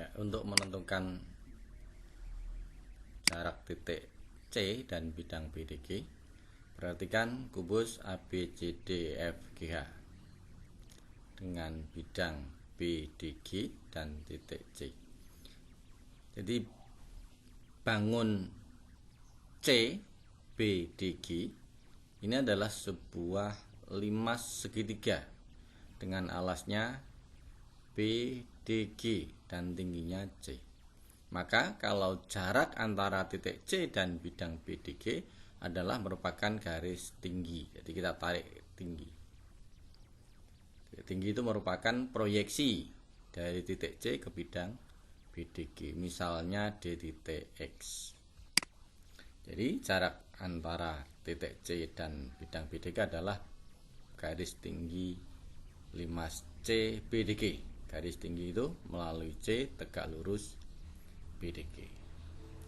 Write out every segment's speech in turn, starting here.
Ya, untuk menentukan jarak titik C dan bidang BDG, perhatikan kubus ABCDFGH dengan bidang BDG dan titik C. Jadi bangun C BDG ini adalah sebuah limas segitiga dengan alasnya BDG dan tingginya C. Maka kalau jarak antara titik C dan bidang BDG adalah merupakan garis tinggi. Jadi kita tarik tinggi. Titik tinggi itu merupakan proyeksi dari titik C ke bidang BDG. Misalnya D titik X. Jadi jarak antara titik C dan bidang BDG adalah garis tinggi limas C BDG. Garis tinggi itu melalui C tegak lurus BDG.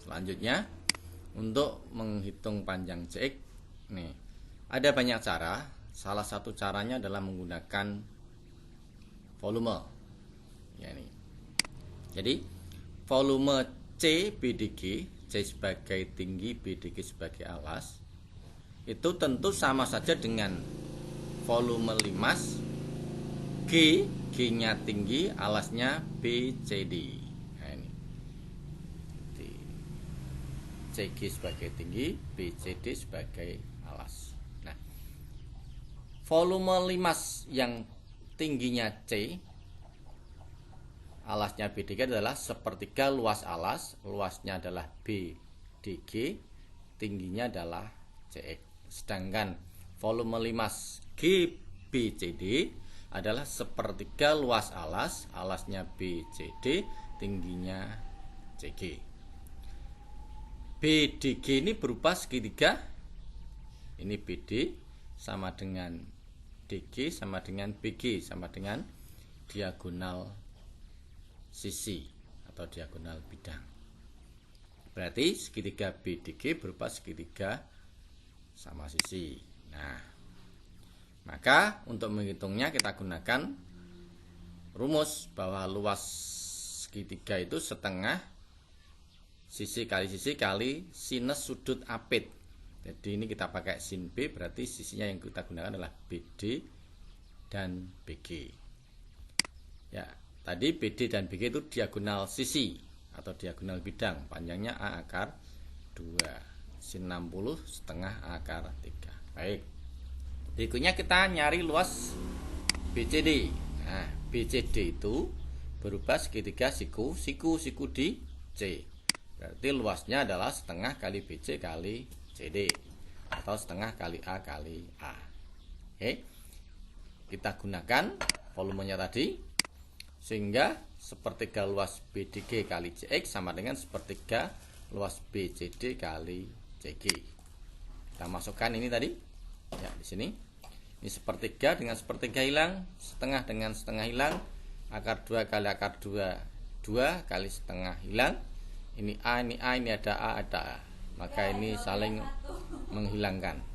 Selanjutnya untuk menghitung panjang CX, nih ada banyak cara. Salah satu caranya adalah menggunakan volume. Ya, nih. Jadi volume C BDG, C sebagai tinggi, BDG sebagai alas, itu tentu sama saja dengan volume limas G, G-nya tinggi, alasnya BCD. Nah, ini CG sebagai tinggi, BCD sebagai alas. Nah, volume limas yang tingginya C, alasnya BDG adalah sepertiga luas alas, luasnya adalah BDG, tingginya adalah CX. Sedangkan volume limas GBCD adalah sepertiga luas alas, alasnya BCD, tingginya CG. BDG ini berupa segitiga. Ini BD sama dengan DG sama dengan BG sama dengan diagonal sisi atau diagonal bidang. Berarti segitiga BDG berupa segitiga sama sisi. Nah, maka untuk menghitungnya kita gunakan rumus bahwa luas segitiga itu setengah sisi kali sinus sudut apit. Jadi ini kita pakai sin B, berarti sisinya yang kita gunakan adalah BD dan BG. Ya, tadi BD dan BG itu diagonal sisi atau diagonal bidang. Panjangnya A akar 2, sin 60 setengah A akar 3. Baik. Berikutnya kita nyari luas BCD. Nah, BCD itu berupa segitiga siku di C. Berarti luasnya adalah setengah kali BC kali CD atau setengah kali A kali A. Oke. Kita gunakan volumenya tadi sehingga sepertiga luas BDG kali CX sama dengan sepertiga luas BCD kali CG. Kita masukkan ini tadi. Ya, di sini. Ini sepertiga dengan sepertiga hilang, setengah dengan setengah hilang, akar 2 kali akar 2, 2 kali setengah hilang. Ini A, ini ada A, ada A. Maka ini saling menghilangkan.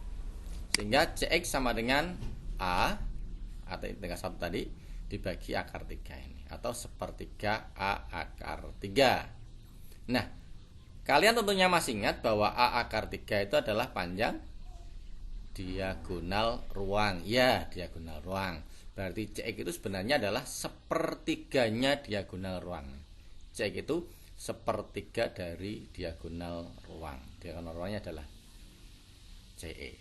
Sehingga CX sama dengan A atau dengan 1 tadi dibagi akar 3 ini atau sepertiga A akar 3. Nah, kalian tentunya masih ingat bahwa A akar 3 itu adalah panjang diagonal ruang. Ya, diagonal ruang. Berarti CX itu sebenarnya adalah sepertiganya diagonal ruang. CX itu sepertiga dari diagonal ruang. Diagonal ruangnya adalah CE.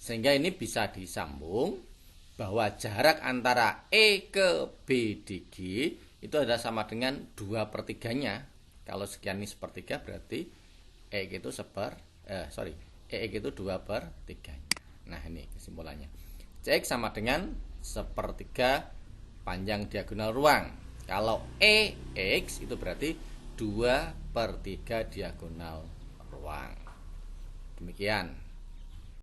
Sehingga ini bisa disambung bahwa jarak antara E ke BDG itu adalah sama dengan 2/3-nya. Kalau sekian ini sepertiga berarti EX itu EX itu 2/3-nya. Nah, ini kesimpulannya. CX sama dengan sepertiga panjang diagonal ruang. Kalau EX itu berarti 2/3 diagonal ruang. Demikian.